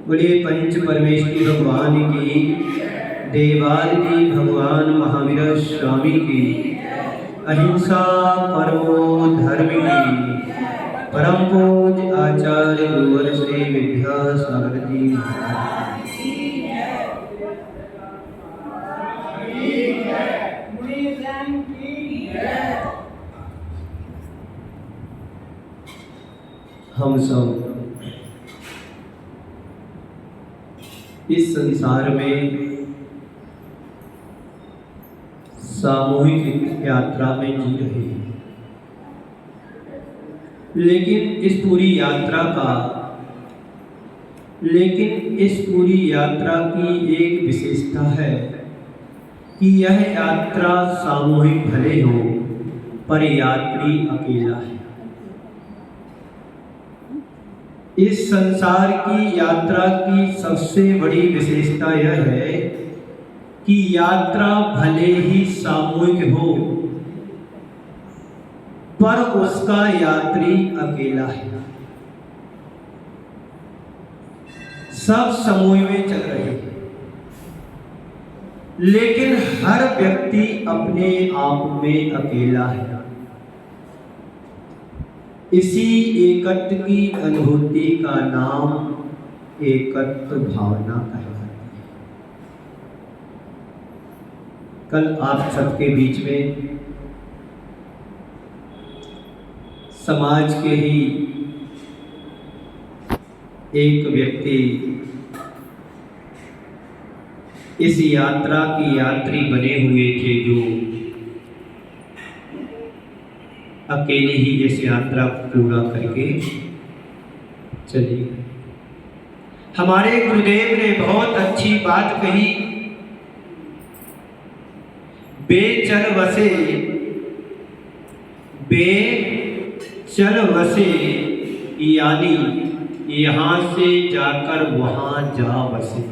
बोलिए पंच परमेश्वरी भगवान की, देवादिदेव भगवान महावीर स्वामी की, अहिंसा परमो धर्म की, परम पूज्य आचार्य गुरुवर श्री विद्यासागर जी हम सब इस संसार में सामूहिक यात्रा में जी रहे हैं, लेकिन इस पूरी यात्रा की एक विशेषता है कि यह यात्रा सामूहिक भले हो पर यात्री अकेला है। इस संसार की यात्रा की सबसे बड़ी विशेषता यह है कि यात्रा भले ही सामूहिक हो पर उसका यात्री अकेला है। सब समूह में चल रहे हैं, लेकिन हर व्यक्ति अपने आप में अकेला है। इसी एकत्व की अनुभूति का नाम एकत्व भावना कहलाती है। कल आप सबके बीच में समाज के ही एक व्यक्ति इस यात्रा की यात्री बने हुए थे, जो अकेले ही इस यात्रा को पूरा करके चले गए। हमारे गुरुदेव ने बहुत अच्छी बात कही, बेचल वसे यानी यहाँ से जाकर वहां जा बसे।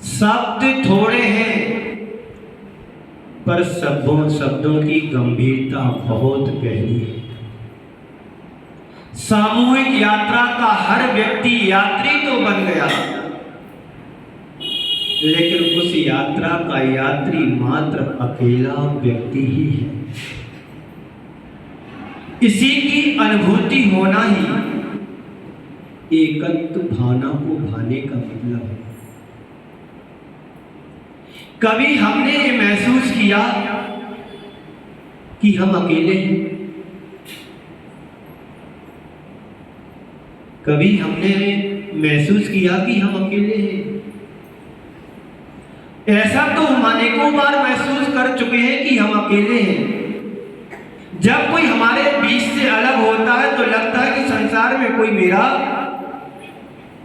शब्द थोड़े हैं पर शब्दों की गंभीरता बहुत गहरी है। सामूहिक यात्रा का हर व्यक्ति यात्री तो बन गया, लेकिन उस यात्रा का यात्री मात्र अकेला व्यक्ति ही है। इसी की अनुभूति होना ही एकत्व भावना को भाने का मतलब है। कभी हमने ये महसूस किया कि हम अकेले हैं? कभी हमने महसूस किया कि हम अकेले हैं? ऐसा तो हम अनेकों बार महसूस कर चुके हैं कि हम अकेले हैं। जब कोई हमारे बीच से अलग होता है तो लगता है कि संसार में कोई मेरा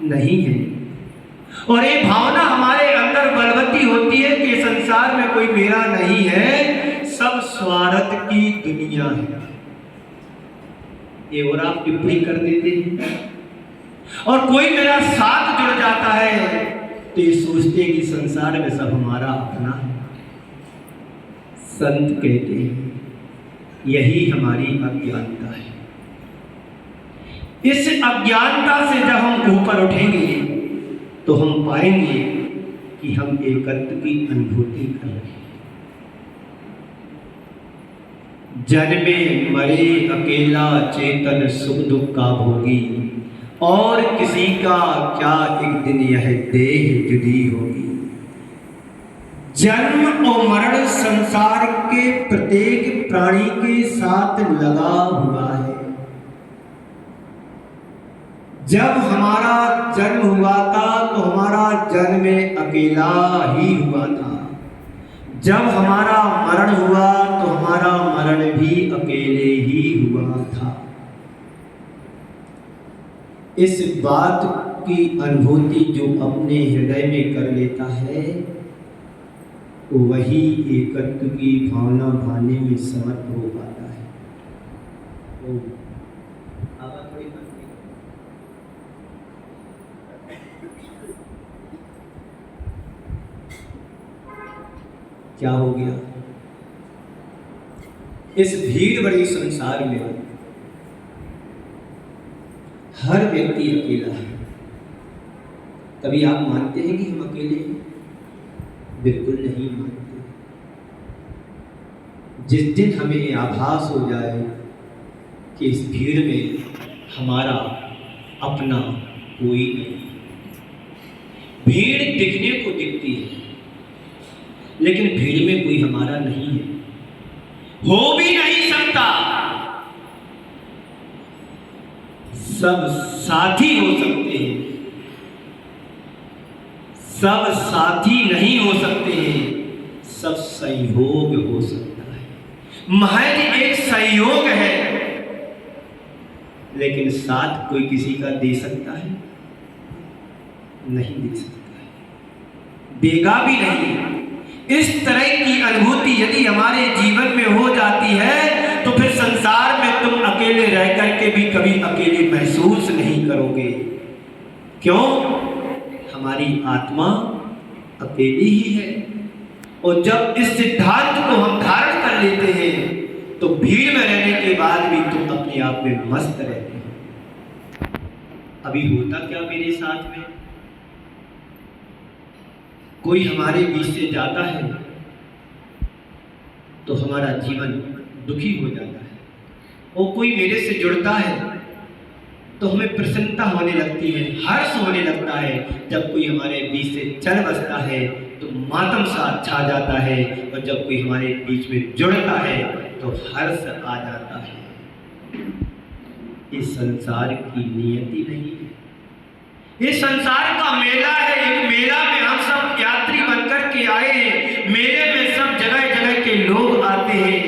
नहीं है, और ये भावना हमारे अंदर बलवती होती है कि संसार में कोई मेरा नहीं है, सब स्वार्थ की दुनिया है। ये और आप टिप्पणी कर देते हैं, और कोई मेरा साथ जुड़ जाता है तो ये सोचते हैं कि संसार में सब हमारा अपना है। संत कहते हैं यही हमारी अज्ञानता है। इस अज्ञानता से जब हम ऊपर उठेंगे तो हम पाएंगे कि हम एकत्व की अनुभूति कर रहे हैं। जन्मे मरे अकेला चेतन सुख दुख का भोगी, और किसी का क्या एक दिन यह देह जुदी होगी। जन्म और मरण संसार के प्रत्येक प्राणी के साथ लगा हुआ है। जब हमारा जन्म हुआ था तो हमारा जन्म अकेला ही हुआ था, जब हमारा मरण हुआ तो हमारा मरण भी अकेले ही हुआ था। इस बात की अनुभूति जो अपने हृदय में कर लेता है वही एकत्व की भावना भाने में समर्थ हो पाता है। क्या हो गया? इस भीड़ भरे संसार में हर व्यक्ति अकेला है। कभी आप मानते हैं कि हम अकेले हैं? बिल्कुल नहीं मानते। जिस दिन हमें आभास हो जाए कि इस भीड़ में हमारा अपना कोई नहीं, भीड़ दिखने को दिखती है लेकिन भीड़ में कोई हमारा नहीं है, हो भी नहीं सकता। सब साथी हो सकते हैं, सब साथी नहीं हो सकते हैं, सब संयोग हो सकता है। महज एक संयोग है, लेकिन साथ कोई किसी का दे सकता है? नहीं दे सकता है, देगा भी नहीं। इस तरह की अनुभूति यदि हमारे जीवन में हो जाती है तो फिर संसार में तुम अकेले रह करके भी कभी अकेले महसूस नहीं करोगे। क्यों? हमारी आत्मा अकेली ही है। और जब इस सिद्धांत को हम धारण कर लेते हैं तो भीड़ में रहने के बाद भी तुम अपने आप में मस्त रहते हो। अभी होता क्या मेरे साथ में, कोई हमारे बीच से जाता है तो हमारा जीवन दुखी हो जाता है, और कोई मेरे से जुड़ता है तो हमें प्रसन्नता होने लगती है, हर्ष होने लगता है। जब कोई हमारे बीच से चल बसता है तो मातम सा छा जाता है, और जब कोई हमारे बीच में जुड़ता है तो हर्ष आ जाता है। इस संसार की नियति नहीं है, इस संसार का मेला है। एक मेला में हम सब यात्री बनकर के आए हैं। मेले में सब जगह जगह के लोग आते हैं,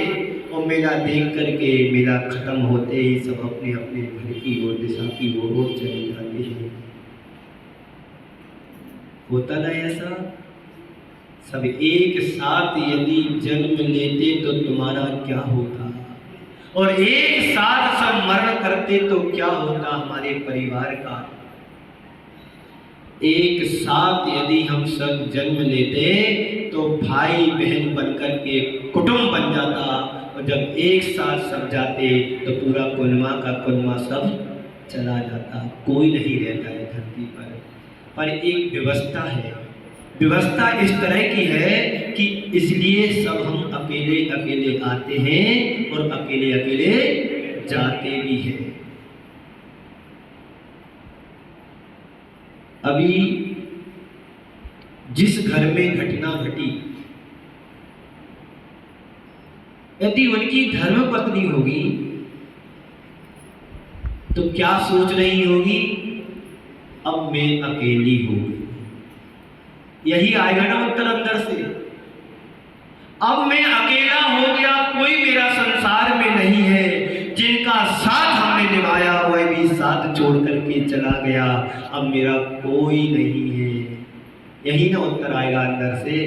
और मेला देख करके मेला खत्म होते ही सब अपने अपने घर की ओर, दिशा की ओर चले जाते हैं। होता ना ऐसा? सब एक साथ यदि जन्म लेते तो तुम्हारा क्या होता, और एक साथ सब मरण करते तो क्या होता हमारे परिवार का। एक साथ यदि हम सब जन्म लेते तो भाई बहन बनकर के कुटुंब बन जाता, और जब एक साथ सब जाते तो पूरा कुनवा का कुनवा सब चला जाता, कोई नहीं रहता है धरती पर एक व्यवस्था है। व्यवस्था इस तरह की है कि इसलिए सब हम अकेले अकेले आते हैं और अकेले अकेले जाते भी हैं। अभी जिस घर में घटना घटी, यदि उनकी धर्मपत्नी होगी तो क्या सोच रही होगी? अब मैं अकेली हो गई। यही आएगा ना उत्तर अंदर से। अब मैं अकेला हो गया, कोई मेरा संसार में नहीं है। जिनका साथ हमने निभाया वह भी साथ छोड़ करके चला गया, अब मेरा कोई नहीं है। यही ना उत्तर आएगा अंदर से।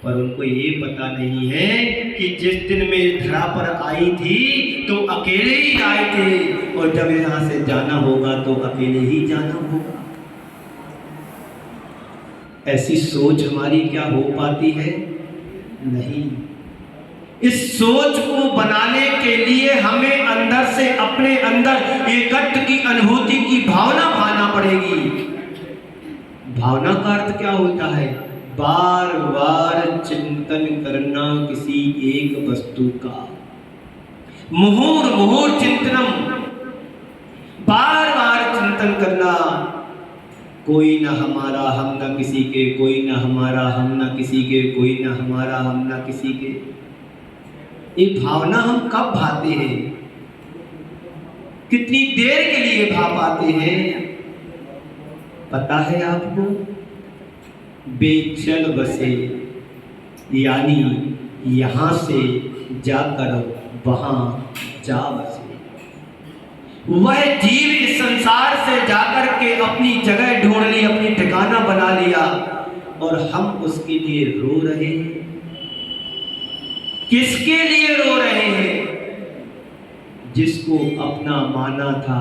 पर उनको ये पता नहीं है कि जिस दिन मैं इस धरा पर आई थी तो अकेले ही आए थे, और जब यहाँ से जाना होगा तो अकेले ही जाना होगा। ऐसी सोच हमारी क्या हो पाती है? नहीं। इस सोच को बनाने के लिए हमें अंदर से अपने अंदर एकत्व की अनुभूति की भावना भाना पड़ेगी। भावना का अर्थ क्या होता है? बार बार चिंतन करना किसी एक वस्तु का। मुहुर मुहुर चिंतनम, बार बार चिंतन करना। कोई ना हमारा हम ना किसी के, कोई ना हमारा हम ना किसी के, कोई ना हमारा हम ना किसी के। ये भावना हम कब भाते हैं? कितनी देर के लिए भा पाते हैं? पता है आपको? बेचल बसे, यानी यहां से जाकर वहां जा बसे। वह जीव इस संसार से जाकर के अपनी जगह ढूंढ ली, अपनी ठिकाना बना लिया, और हम उसके लिए रो रहे हैं। किसके लिए रो रहे हैं? जिसको अपना माना था।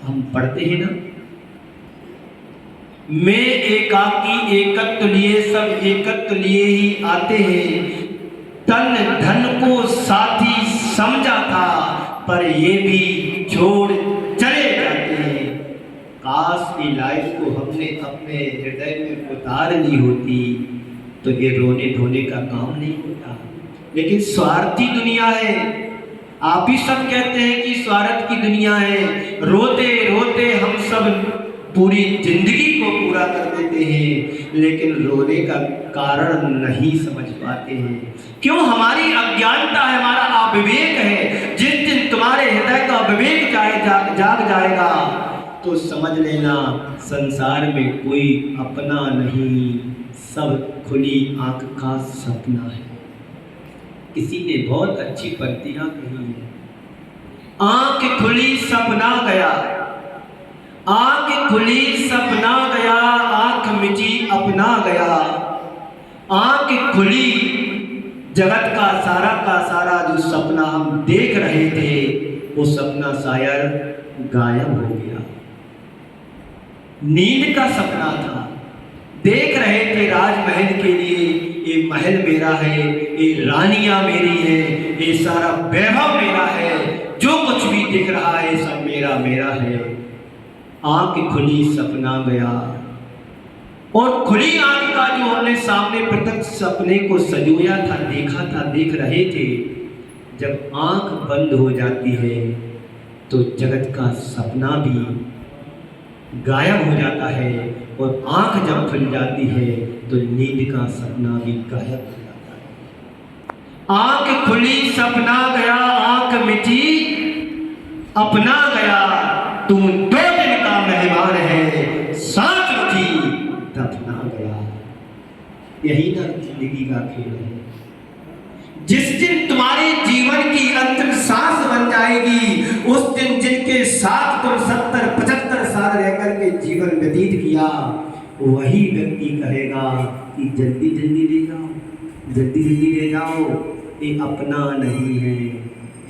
हम पढ़ते हैं ना, मैं एकाकी एकत्व लिए, सब एकत्व लिए ही आते हैं। तन धन को साथी समझा था, पर ये भी छोड़ चले जाते हैं। काश की लाइफ को हमने अपने हृदय में उतार ली होती तो ये रोने धोने का काम नहीं होता। लेकिन स्वार्थी दुनिया है। आप ही सब कहते हैं कि स्वार्थ की दुनिया है। रोते रोते हम सब पूरी जिंदगी को पूरा कर देते हैं, लेकिन रोने का कारण नहीं समझ पाते हैं। क्यों? हमारी अज्ञानता है, हमारा अविवेक है। जिस दिन तुम्हारे हृदय का विवेक जाग जाएगा तो समझ लेना संसार में कोई अपना नहीं, सब खुली आंख का सपना है। किसी ने बहुत अच्छी पंक्तियां कही है। आंख खुली सपना गया, आंख खुली सपना गया, आंख मिची अपना गया। आंख खुली, जगत का सारा जो सपना हम देख रहे थे वो सपना शायद गायब हो गया। नींद का सपना था, देख रहे थे राजमहल के लिए, ये महल मेरा है, ये रानियां मेरी है, ये सारा वैभव मेरा है, जो कुछ भी दिख रहा है सब मेरा मेरा है। आंख खुली सपना गया, और खुली आंख का जो हमने सामने प्रत्यक्ष सपने को संजोया था, देखा था, देख रहे थे, जब आंख बंद हो जाती है तो जगत का सपना भी गायब हो जाता है, और आंख जब खुल जाती है तो नींद का सपना भी गायब हो जाता है। आंख खुली सपना गया, आंख मिटी अपना गया। तू 2 दिन का मेहमान है, सांस उठी दफना गया। यही ना जिंदगी का खेल है। जिस दिन तुम्हारे जीवन की अंतिम सांस बन जाएगी, उस दिन जिनके साथ तुम 70-75 साल रहकर के जीवन व्यतीत किया, वही व्यक्ति कहेगा कि जल्दी जल्दी ले जाओ, जल्दी जल्दी ले जाओ, ये अपना नहीं है।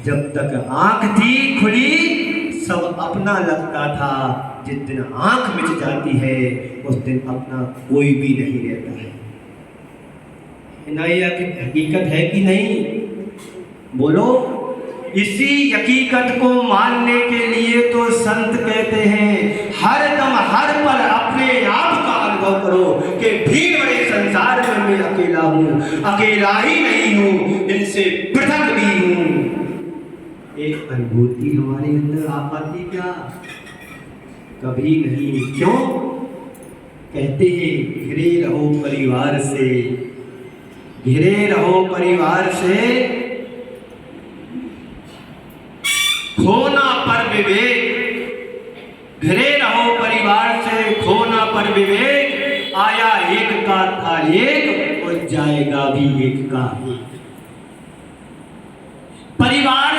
जब तक आंख थी खुली सब अपना लगता था, जिस दिन आंख मिच जाती है उस दिन अपना कोई भी नहीं रहता है। नया की हकीकत है कि नहीं? बोलो। इसी हकीकत को मानने के लिए तो संत कहते हैं हर दम हर पल अपने आप का अनुभव करो कि भीड़ बड़े संसार में मैं अकेला हूँ, अकेला ही नहीं हूँ, इनसे पृथक भी हूँ। एक अनुभूति हमारे अंदर आ पाती क्या? कभी नहीं। क्यों? कहते हैं घिरे रहो परिवार से, घिरे रहो परिवार से, खोना पर विवेक। घिरे रहो परिवार से, खोना पर विवेक। आया एक का था एक, और जाएगा भी एक का एक। परिवार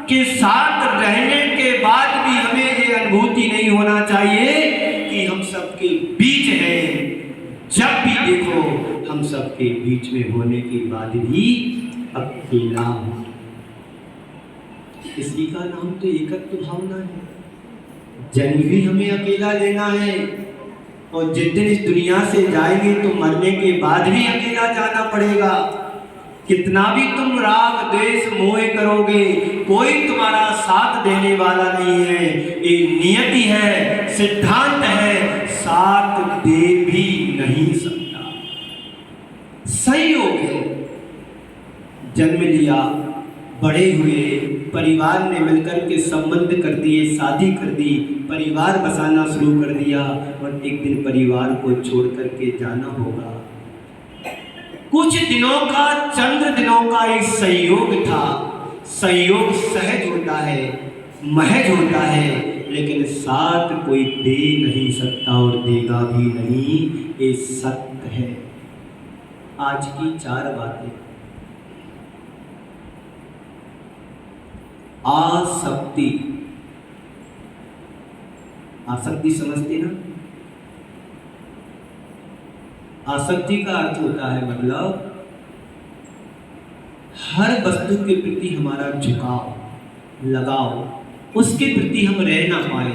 के साथ रहने के बाद भी हमें ये अनुभूति नहीं होना चाहिए कि हम सबके बीच हैं। जब भी देखो हम सबके बीच में होने के बाद भी अकेला हूं। इसी का नाम तो एकत्व भावना है। जन्म भी हमें अकेला लेना है और जिस दिन इस दुनिया से जाएंगे तो मरने के बाद भी अकेला जाना पड़ेगा। कितना भी तुम राग द्वेष मोह करोगे, कोई तुम्हारा साथ देने वाला नहीं है। ये नियति है, सिद्धांत है, साथ दे भी नहीं सकता। संयोग है, जन्म लिया, बड़े हुए, परिवार ने मिलकर के संबंध कर दिए, शादी कर दी, परिवार बसाना शुरू कर दिया और एक दिन परिवार को छोड़ करके जाना होगा। कुछ दिनों का, चंद्र दिनों का एक संयोग था। संयोग सहज होता है, महज होता है, लेकिन साथ कोई दे नहीं सकता और देगा भी नहीं। ये सत्य है। आज की 4 बातें। आसक्ति। आसक्ति समझते ना? आसक्ति का अर्थ होता है मतलब हर वस्तु के प्रति हमारा झुकाव, लगाव, उसके प्रति हम रह ना पाए।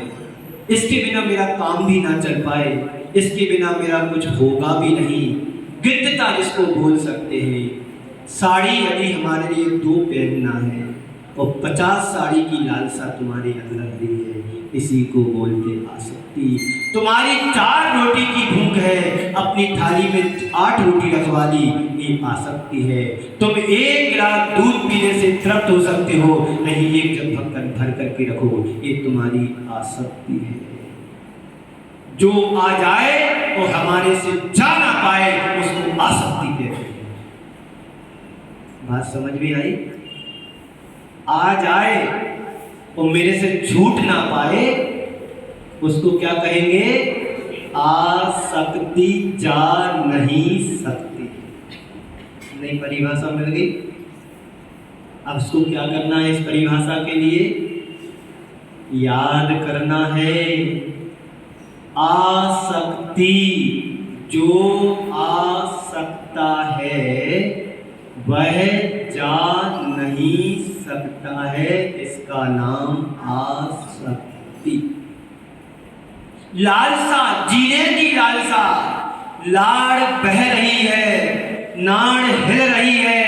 इसके बिना मेरा काम भी ना चल पाए, इसके बिना मेरा कुछ होगा भी नहीं। गिद्धता जिसको बोल सकते हैं। साड़ी यदि हमारे लिए 2 पहनना है और 50 साड़ी की लालसा तुम्हारे अंदर रही है, इसी को बोलते आसक्ति। तुम्हारी 4 रोटी की भूख है, अपनी थाली में 8 रोटी रखवा ली, ये आसक्ति है। तुम 1 गिलास दूध पीने से तृप्त हो सकते हो, नहीं 1 जग भर करके रखो, ये तुम्हारी आसक्ति है। जो आ जाए और हमारे से जा ना पाए, उसको आसक्ति कहते हैं। बात समझ में आई? आ जाए और मेरे से छूट ना पाए, उसको क्या कहेंगे? आसक्ति जा नहीं सकती। नई परिभाषा मिल गई। अब इसको क्या करना है? इस परिभाषा के लिए याद करना है। आसक्ति, जो आ सकता है वह जा नहीं सकता है, इसका नाम आसक्ति। लालसा, जीने की लालसा, लाड़ बह रही है, नाड़ हिल रही है,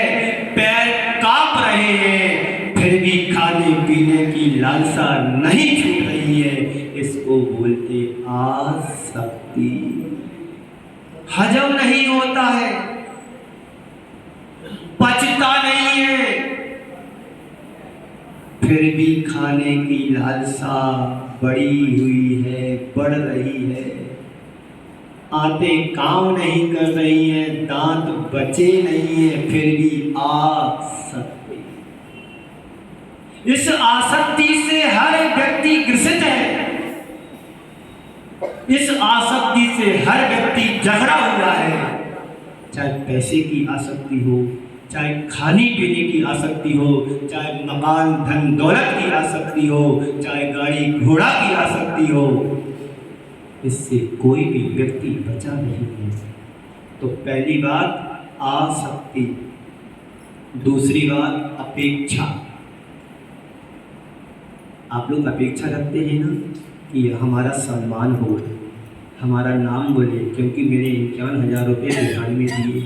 पैर कांप रहे हैं, फिर भी खाने पीने की लालसा नहीं छूट रही है, इसको बोलते आसक्ति। हजम नहीं होता है, पचता नहीं है, फिर भी खाने की लालसा बढ़ी हुई है, बढ़ रही है। आंतें काम नहीं कर रही हैं, दांत बचे नहीं है, फिर भी आसक्ति। इस आसक्ति से हर व्यक्ति ग्रसित है। इस आसक्ति से हर व्यक्ति जकड़ा हुआ है। चाहे पैसे की आसक्ति हो, चाहे खाने पीने की आसक्ति हो, चाहे मकान धन दौलत की आसक्ति हो, चाहे गाड़ी घोड़ा की आसक्ति हो, इससे कोई भी व्यक्ति बचा नहीं है। तो पहली बात आसक्ति, दूसरी बात अपेक्षा। आप लोग अपेक्षा रखते हैं ना कि हमारा सम्मान हो, हमारा नाम बोले, क्योंकि मैंने 51,000 रुपये बिहान में दिए,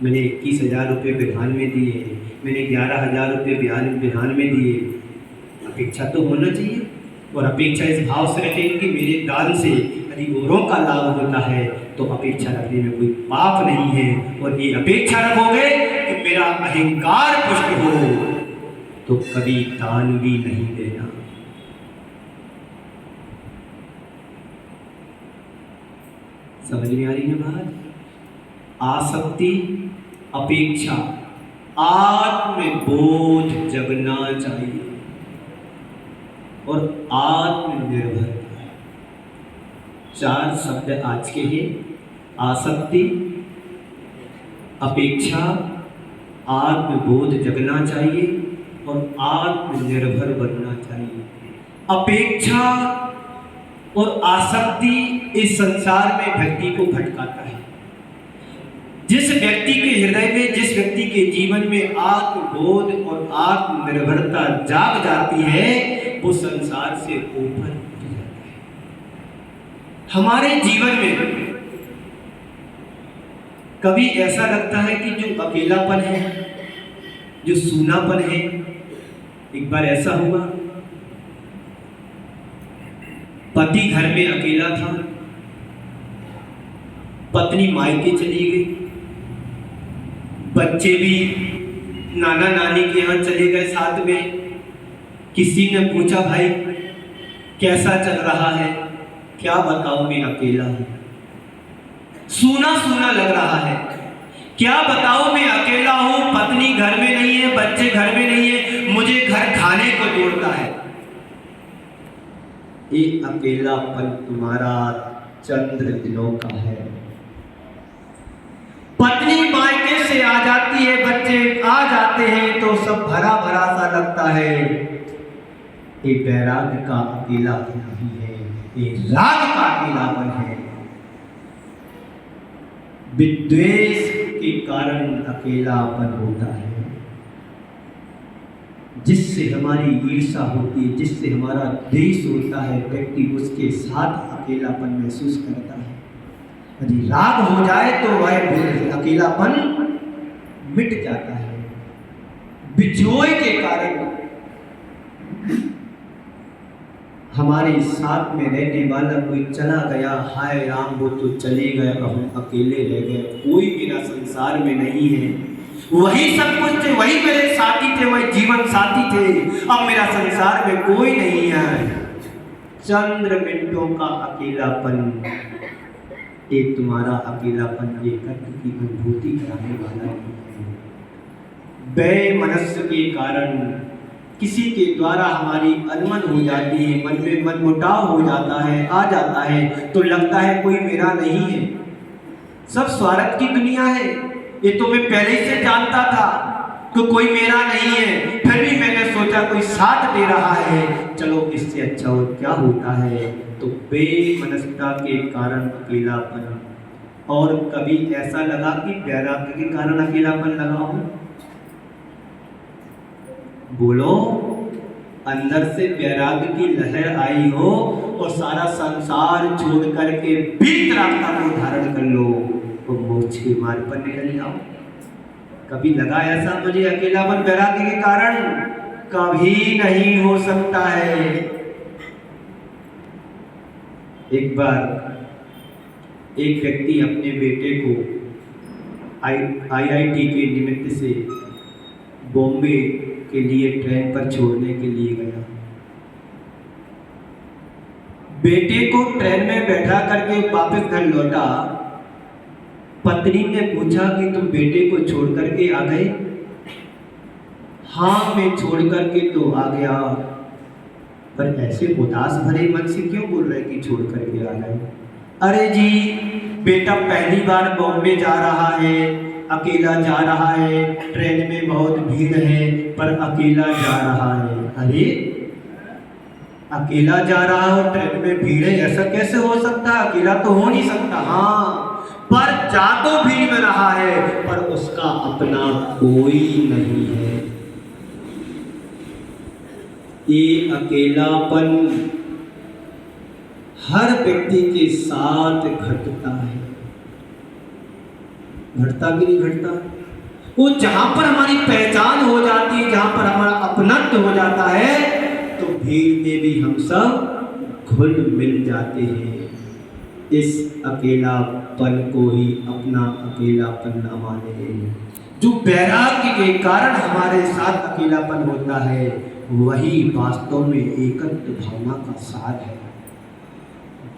मैंने 21,000 रुपये बिहान में दिए, मैंने 11,000 रुपये बिहान में दिए। अपेक्षा तो होना चाहिए। और अपेक्षा इस भाव से रखें कि मेरे दान से यदि औरों का लाभ होता है तो अपेक्षा रखने में कोई पाप नहीं है। और ये अपेक्षा रखोगे कि मेरा अहंकार पुष्ट हो तो कभी दान भी नहीं देना। समझ में आ रही है बात? आसक्ति, अपेक्षा, आत्मबोध जगना चाहिए और आत्मनिर्भरता। 4 शब्द आज के हैं। आसक्ति, अपेक्षा आत्मबोध जगना चाहिए और आत्मनिर्भर बनना चाहिए। अपेक्षा और आसक्ति इस संसार में व्यक्ति को भटकाता है। जिस व्यक्ति के हृदय में, जिस व्यक्ति के जीवन में आत्मबोध और आत्मनिर्भरता जाग जाती है, वो संसार से ऊपर उठ जाता है। हमारे जीवन में कभी ऐसा लगता है कि जो अकेलापन है, जो सूनापन है, एक बार ऐसा हुआ, पति घर में अकेला था, पत्नी मायके चली गई, बच्चे भी नाना नानी के यहाँ चले गए साथ में। किसी ने पूछा, भाई कैसा चल रहा है? क्या बताऊं, मैं अकेला हूं, सूना सूना लग रहा है। क्या बताऊं, मैं अकेला हूं, पत्नी घर में नहीं है, बच्चे घर में नहीं है, मुझे घर खाने को दौड़ता है। ये अकेलापन तुम्हारा चंद्र दिनों का है। पत्नी मायके से आ जाती है, बच्चे आ जाते हैं तो सब भरा भरा सा लगता है। ये वैराग्य का अकेलापन नहीं है, ये राग का अकेलापन है। विद्वेष के कारण अकेलापन होता है, जिससे हमारी ईर्ष्या होती है, जिससे हमारा द्वेष होता है, व्यक्ति उसके साथ अकेलापन महसूस करता है। यदि राग हो जाए तो वह अकेलापन मिट जाता है। बिछोए के कारण हमारे साथ में रहने वाला कोई चला गया, हाय राम वो तो चले गए, अब हम अकेले रह गए, कोई मेरा संसार में नहीं है। वही सब कुछ थे, वही मेरे साथी थे, वही जीवन साथी थे, अब मेरा संसार में कोई नहीं है। चंद्र मिनटों का अकेलापन, एक तुम्हारा अकेलापन एकत्व की अनुभूति कराने वाला है। वैमनस्य के कारण किसी के द्वारा हमारी अनमन हो जाती है, मन में मनमुटाव हो जाता है, आ जाता है, तो लगता है कोई मेरा नहीं है। सब स्वार्थ की दुनिया है, ये तो मैं पहले से जानता था कि कोई मेरा नहीं है, फिर भी मैंने सोचा कोई साथ दे रहा है, चलो इससे अच्छा और क्या होता है। तो बेमनस्ता के कारण अकेलापन। और कभी ऐसा लगा कि वैराग्य के कारण अकेलापन लगा हो? बोलो, अंदर से वैराग्य की लहर आई हो और सारा संसार छोड़ करके वीतरागता को धारण कर लो तो मोक्ष के मार्ग पर निकल जाओ। कभी लगा ऐसा मुझे अकेलापन वैराग्य के कारण? कभी नहीं हो सकता है। एक बार एक व्यक्ति अपने बेटे को IIT के निमित्त से बॉम्बे के लिए ट्रेन पर छोड़ने के लिए गया। बेटे को ट्रेन में बैठा करके वापस घर लौटा। पत्नी ने पूछा कि तुम बेटे को छोड़ करके आ गए? हाँ, मैं छोड़ करके तो आ गया। पर ऐसे उदास भरे मन से क्यों बोल रहे कि छोड़ करके आ गए? अरे जी, बेटा पहली बार बॉम्बे जा रहा है, अकेला जा रहा है, ट्रेन में बहुत भीड़ है पर अकेला जा रहा है। अरे अकेला जा रहा हो, ट्रेन में भीड़ है, ऐसा कैसे हो सकता? अकेला तो हो नहीं सकता। हाँ, पर जा तो भीड़ में रहा है पर उसका अपना कोई नहीं है। ये अकेलापन हर व्यक्ति के साथ घटता है। घटता कि नहीं घटता? वो जहां पर हमारी पहचान हो जाती है, जहां पर हमारा अपनत्व हो जाता है, तो भीड़ में भी हम सब घुल मिल जाते हैं। इस अकेलापन को ही अपना अकेलापन न माने। जो वैराग्य के कारण हमारे साथ अकेलापन होता है, वही वास्तव में एकत्व भावना का सार है।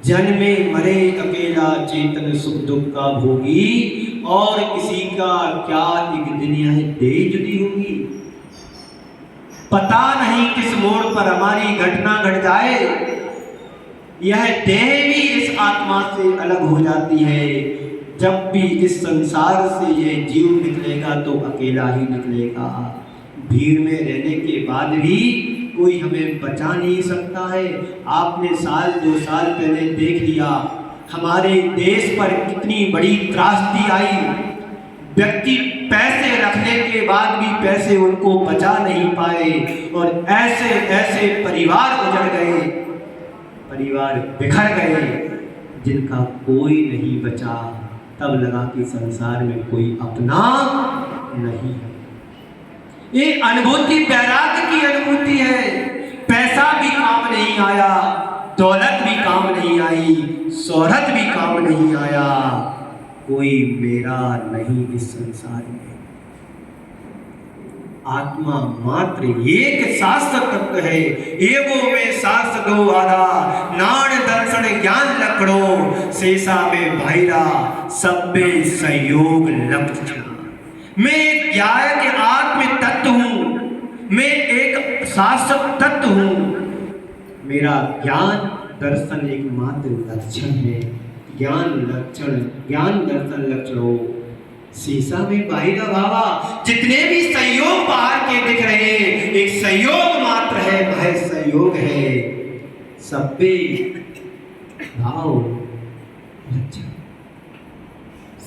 जन्मे मरे अकेला चेतन सुख दुख का भोगी, और किसी का क्या एक दुनिया है दे जुदी होगी। पता नहीं किस मोड़ पर हमारी घटना घट जाए, यह देह भी इस आत्मा से अलग हो जाती है। जब भी इस संसार से ये जीव निकलेगा तो अकेला ही निकलेगा। भीड़ में रहने के बाद भी कोई हमें बचा नहीं सकता है। आपने साल 2 साल पहले देख लिया हमारे देश पर कितनी बड़ी त्रासदी आई। व्यक्ति पैसे रखने के बाद भी पैसे उनको बचा नहीं पाए और ऐसे ऐसे परिवार उजड़ गए, परिवार बिखर गए जिनका कोई नहीं बचा। तब लगा कि संसार में कोई अपना नहीं है। ये अनुभूति वैराग्य की अनुभूति है। पैसा भी काम नहीं आया, दौलत भी काम नहीं आई, शोहरत भी काम नहीं आया, कोई मेरा नहीं इस संसार में। आत्मा मात्र एक शास्त्र तत्व है। एवो में शास्त्र दो आरा, नाण दर्शन ज्ञान लकड़ो, शेषा में भाईरा, सब्बे संयोग लक्षण। मैं एक ज्ञान के आत्म तत्व हूँ, मैं एक शास्त्र तत्व हूँ। मेरा ज्ञान दर्शन एकमात्र लक्षण है। ज्ञान लक्षण, ज्ञान दर्शन लक्षण हो। शीशा में बाहिरा भावा, जितने भी संयोग बाहर के दिख रहे हैं एक संयोग मात्र है, वह संयोग है। सब्बे भाव लक्षण,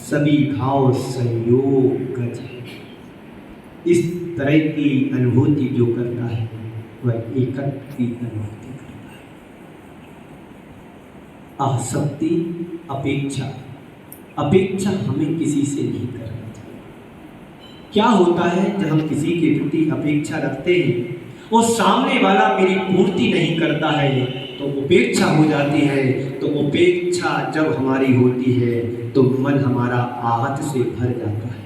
सभी भाव संयोग गज है। इस तरह की अनुभूति जो करता है वह एकत्व की अनुभूति करता है। आसक्ति, अपेक्षा, अपेक्षा हमें किसी से नहीं करना चाहिए। क्या होता है जब हम किसी के प्रति अपेक्षा रखते हैं और सामने वाला मेरी पूर्ति नहीं करता है तो उपेक्षा हो जाती है। तो उपेक्षा जब हमारी होती है तो मन हमारा आहत से भर जाता है।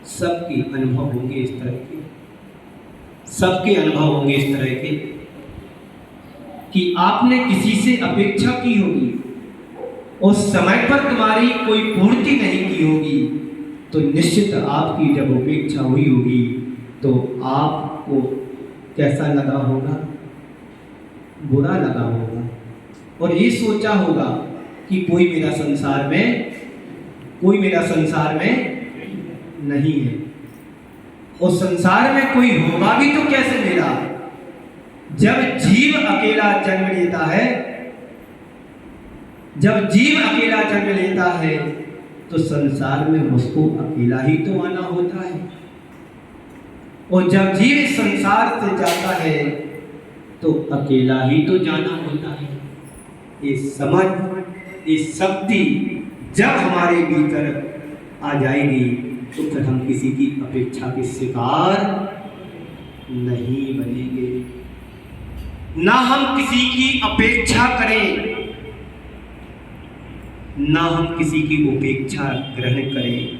सबके अनुभव होंगे इस तरह के, सबके अनुभव होंगे इस तरह के कि आपने किसी से अपेक्षा की होगी और समय पर तुम्हारी कोई पूर्ति नहीं की होगी, तो निश्चित आपकी जब उपेक्षा हुई होगी तो आपको कैसा लगा होगा? बुरा लगा होगा और ये सोचा होगा कि कोई मेरा संसार में नहीं है। और संसार में कोई होगा भी तो कैसे मेरा? जब जीव अकेला जन्म लेता है, जब जीव अकेला जन्म लेता है तो संसार में उसको अकेला ही तो आना होता है। और जब जीव इस संसार से जाता है तो अकेला ही तो जाना होता है। ये समझ, ये शक्ति जब हमारे भीतर आ जाएगी तो फिर हम किसी की अपेक्षा के शिकार नहीं बनेंगे। ना हम किसी की अपेक्षा करें, ना हम किसी की उपेक्षा ग्रहण करें,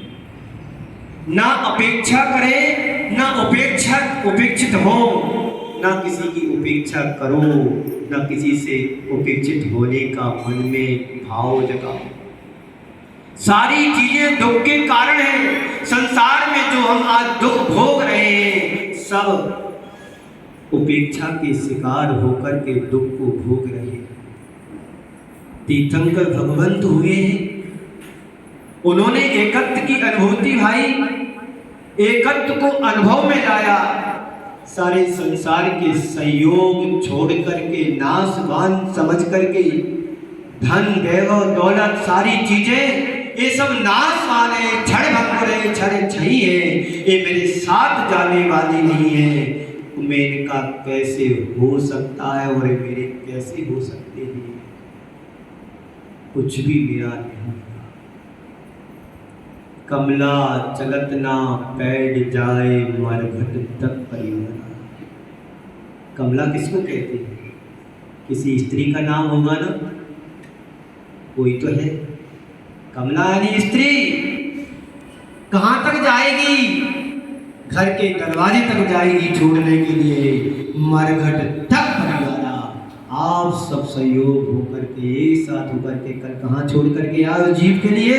ना अपेक्षा करें, ना उपेक्षित हो, ना किसी की उपेक्षा करो, ना किसी से उपेक्षित होने का मन में भाव जगाओ। सारी चीजें दुख के कारण हैं। संसार में जो हम आज दुख भोग रहे हैं सब उपेक्षा के शिकार होकर के दुख को भोग रहे हैं। तीर्थंकर भगवंत हुए हैं, उन्होंने एकत्व की अनुभूति भाई, एकत्व को अनुभव में लाया। सारे संसार के संयोग छोड़ करके, नाशवान समझ करके, धन वैभव दौलत सारी चीजें ये सब नाशवान है, क्षण भंगुर है, क्षण छही है, ये मेरे साथ जाने वाली नहीं है। मेरे का कैसे हो सकता है और मेरे कैसे हो सकते हैं? कुछ भी मेरा नहीं। कमला चलत ना पैड जाए मरघट तक परिवार। कमला किसको कहते हैं? किसी स्त्री का नाम होगा ना, कोई तो है। कमला यानी स्त्री। कहाँ तक जाएगी? घर के दरवाजे तक जाएगी छोड़ने के लिए। मरघट तक परिवारा। आप सब सहयोग होकर के, एक साथ होकर के कल कहाँ छोड़ करके आए जीव के लिए?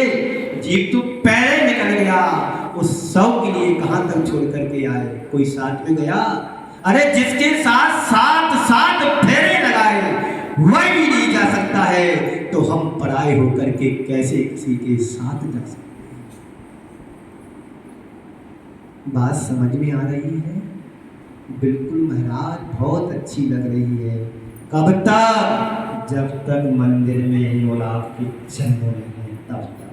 जीव तो पहले निकल गया, उस सब के लिए कहाँ तक छोड़ करके आए? कोई साथ में गया? अरे जिसके साथ साथ साथ फेरे लगाए वह भी नहीं जा सकता है, तो हम पराए पराये होकर के कैसे किसी के साथ जा सकते। बात समझ में आ रही है? बिल्कुल महाराज, बहुत अच्छी लग रही है। कब तक? जब तक मंदिर में और आपके जन्म नहीं, तब तक।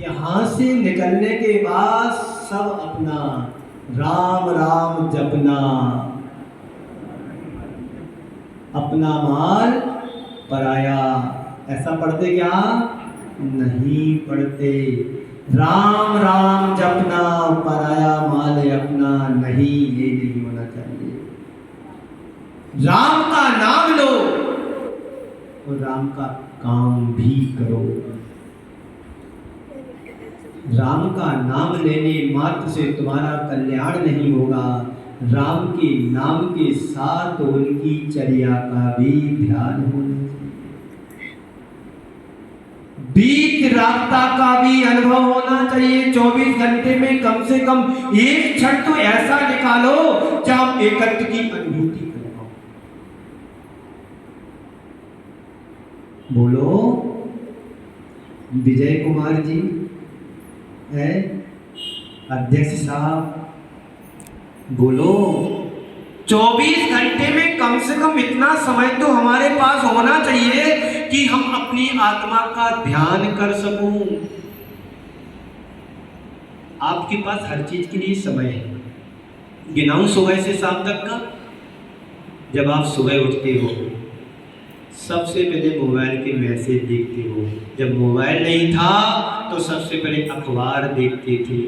यहाँ से निकलने के बाद सब अपना राम राम जपना, अपना माल पराया। ऐसा पढ़ते क्या? नहीं पढ़ते। राम राम जपना, पराया माल अपना नहीं, ये नहीं होना चाहिए। राम का नाम लो और राम का काम भी करो। राम का नाम लेने मात्र से तुम्हारा कल्याण नहीं होगा, राम के नाम के साथ उनकी चर्या का भी ध्यान होना चाहिए। बीत रास्ता का भी अनुभव होना चाहिए। 24 घंटे में कम से कम एक क्षण तो ऐसा निकालो जब एकत्व की अनुभूति कर पाओ। बोलो विजय कुमार जी है अध्यक्ष साहब, बोलो 24 घंटे में कम से कम इतना समय तो हमारे पास होना चाहिए कि हम अपनी आत्मा का ध्यान कर सकूं। आपके पास हर चीज के लिए समय है। गिनाऊं सुबह से शाम तक का? जब आप सुबह उठते हो सबसे पहले मोबाइल के मैसेज देखते हो। जब मोबाइल नहीं था तो सबसे पहले अखबार देखते थे।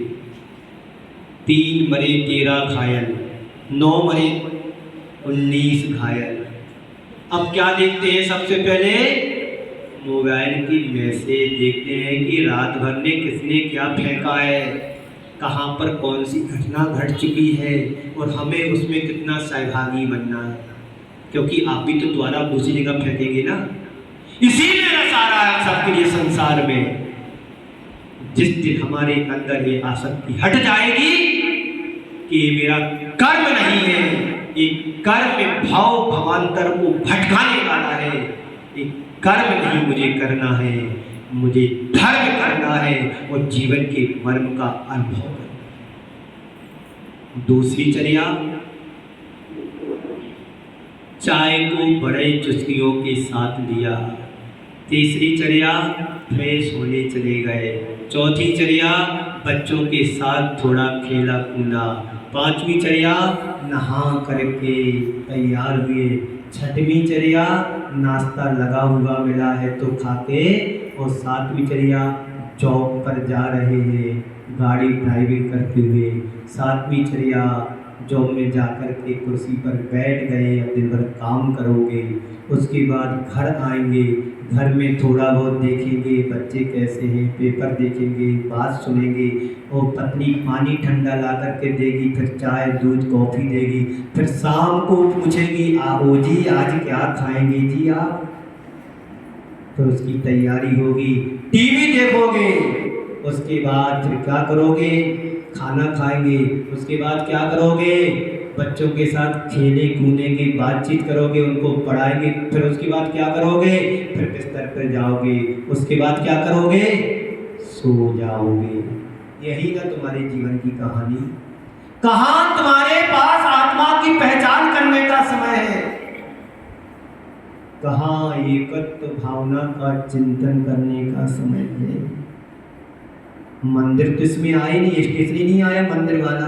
3 मरे 13 घायल, 9 मरे 19 घायल। अब क्या देखते हैं? सबसे पहले मोबाइल की मैसेज देखते हैं कि रात भर में किसने क्या फेंका है, कहाँ पर कौन सी घटना घट चुकी है और हमें उसमें कितना सहभागी बनना है, क्योंकि आप भी तो द्वारा दूसरी जगह फेंकेंगे ना। इसीलिए रस आ रहा है सबके लिए संसार में। जिस दिन हमारे अंदर ये आसक्ति हट जाएगी कि ये मेरा कर्म नहीं है, ये कर्म में भाव भवांतर को भटकाने वाला है, ये कर्म नहीं मुझे करना है, मुझे धर्म करना है और जीवन के मर्म का अनुभव करना है। दूसरी चर्या, चाय को बड़े चुस्कियों के साथ लिया। तीसरी चर्या, फ्रेश होने चले गए। चौथी चर्या, बच्चों के साथ थोड़ा खेला कूदा। 5वीं चर्या, नहा करके तैयार हुए। 6वीं चर्या, नाश्ता लगा हुआ मिला है तो खाके। और 7वीं चर्या, जॉब पर जा रहे हैं गाड़ी ड्राइविंग करते हुए। 7वीं चर्या, जॉब में जाकर के कुर्सी पर बैठ गए, अब दिन भर काम करोगे। उसके बाद घर आएंगे, घर में थोड़ा बहुत देखेंगे बच्चे कैसे हैं, पेपर देखेंगे, बात सुनेंगे और पत्नी पानी ठंडा ला करके देगी, फिर चाय दूध कॉफ़ी देगी। फिर शाम को पूछेगी आओ जी आज क्या खाएंगे जी आप, तो उसकी तैयारी होगी। टीवी देखोगे, उसके बाद फिर क्या करोगे? खाना खाएंगे। उसके बाद क्या करोगे? बच्चों के साथ खेले कूदेंगे, बातचीत करोगे, उनको पढ़ाएंगे। फिर उसके बाद क्या करोगे? फिर बिस्तर पर जाओगे। उसके बाद क्या करोगे? सो जाओगे। यही ना तुम्हारे जीवन की कहानी। कहाँ तुम्हारे पास आत्मा की पहचान करने का समय है? कहाँ एकत्व भावना का चिंतन करने का समय है? मंदिर तो इसमें आए नहीं, स्टेशन ही नहीं आया मंदिर वाला।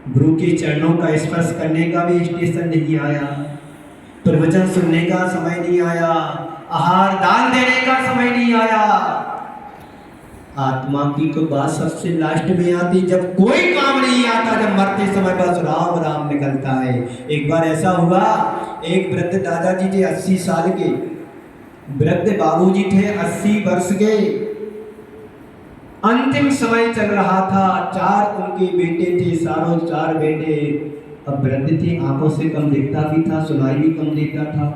गुरु के चरणों का स्पर्श करने का भी स्टेशन नहीं आया। प्रवचन सुनने का समय नहीं आया। आहार दान देने का समय नहीं आया। आत्मा की तो बात सबसे लास्ट में आती, जब कोई काम नहीं आता, जब मरते समय बस राम राम निकलता है। एक बार ऐसा हुआ, एक वृद्ध दादाजी थे 80 साल के, वृद्ध बाबूजी थे 80 वर्ष के। अंतिम समय चल रहा था, 4 उनके बेटे थे, सारों 4 बेटे अब वृद्ध थे, आंखों से कम दिखता भी था, सुनाई भी कम देता था।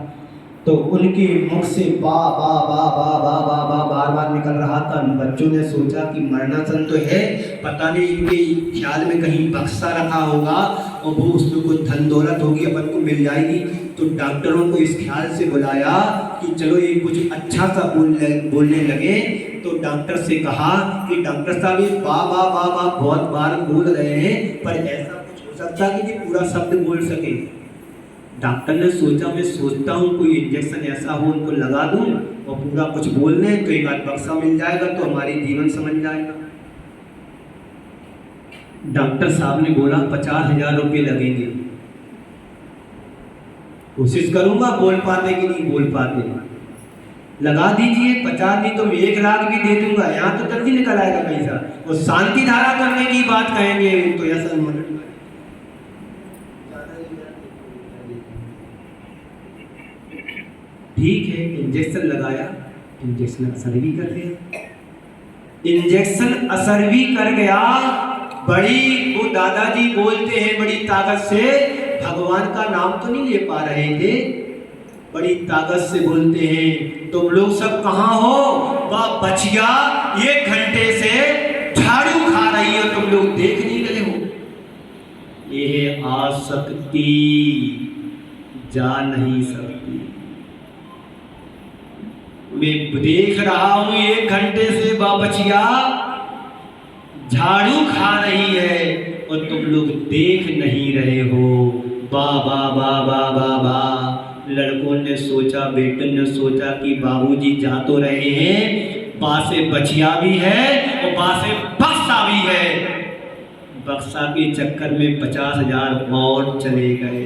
तो उनके मुख से बा बा बा बा बा बा बा बार बार निकल रहा था। बच्चों ने सोचा कि मरणासन तो है, पता नहीं इनके ख्याल में कहीं बक्सा रखा होगा और वो उसमें कुछ धन दौलत होगी, अपन को मिल जाएगी। तो डॉक्टरों को इस ख्याल से बुलाया कि चलो ये कुछ अच्छा सा बोलने लगे। तो डॉक्टर से कहा कि डॉक्टर साहब ये बा बा बा बा बहुत बार बोल रहे हैं, पर ऐसा कुछ हो सकता है कि पूरा शब्द बोल सके। डॉक्टर ने सोचा मैं सोचता हूँ कोई इंजेक्शन ऐसा हो उनको लगा दूँ और पूरा कुछ बोल दें, तो एक बार बक्सा मिल जाएगा तो हमारी जीवन समझ जाएगा। डॉक्टर साहब ने बोला 50,000 रुपये लगेंगे। कोशिश करूंगा बोल पाते कि नहीं बोल पाते, लगा दीजिए। 50 नहीं तो 1 लाख भी दे दूंगा, यहाँ तो जल्दी निकल आएगा पैसा। और शांति धारा करने की बात कहेंगे तो ऐसा ठीक है। इंजेक्शन लगाया, इंजेक्शन असर भी कर गया। इंजेक्शन असर भी कर गया। बड़ी वो दादाजी बोलते हैं बड़ी ताकत से, भगवान का नाम तो नहीं ले पा रहे थे, बड़ी ताकत से बोलते हैं तुम लोग सब कहाँ हो? वह बचिया 1 घंटे से झाड़ू खा रही हो, तुम लोग देख नहीं रहे हो? ये आसक्ति जा नहीं सकती। मैं देख रहा हूं 1 घंटे से बचिया झाड़ू खा रही है और तुम लोग देख नहीं रहे हो। बा बा बा बा बा बा। लड़कों ने सोचा, बेटन ने सोचा कि बाबूजी जा तो रहे हैं, बा से बचिया भी है और बा से बक्सा भी है। बक्सा के चक्कर में 50,000 और चले गए।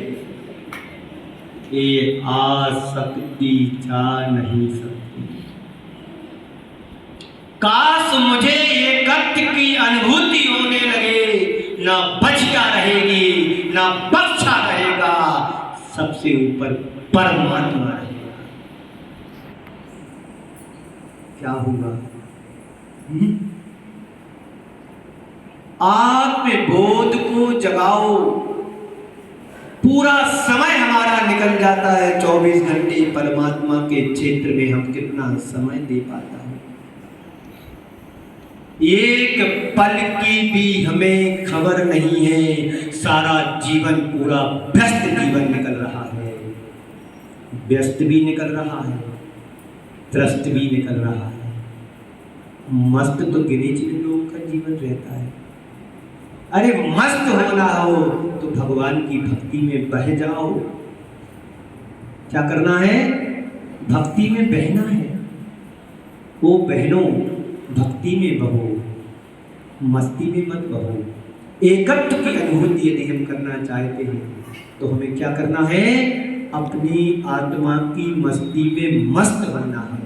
ये आसक्ति जा नहीं सकती। काश मुझे ये कत्ल की अनुभूति होने लगे, ना बचिया रहेगी ना बक्सा रहेगा, सबसे ऊपर परमात्मा रहेगा। क्या होगा? आत्मबोध को जगाओ। पूरा समय हमारा निकल जाता है, 24 घंटे परमात्मा के क्षेत्र में हम कितना समय दे पाता है? एक पल की भी हमें खबर नहीं है। सारा जीवन पूरा व्यस्त जीवन निकल रहा है, व्यस्त भी निकल रहा है, त्रस्त भी निकल रहा है। मस्त तो गिने चुने लोगों का जीवन रहता है। अरे मस्त होना हो तो भगवान की भक्ति में बह जाओ। क्या करना है? भक्ति में बहना है। वो बहनों भक्ति में बहो, मस्ती में मत बहो। एकत्व की अनुभूति यदि हम करना चाहते हैं तो हमें क्या करना है? अपनी आत्मा की मस्ती में मस्त बनना है।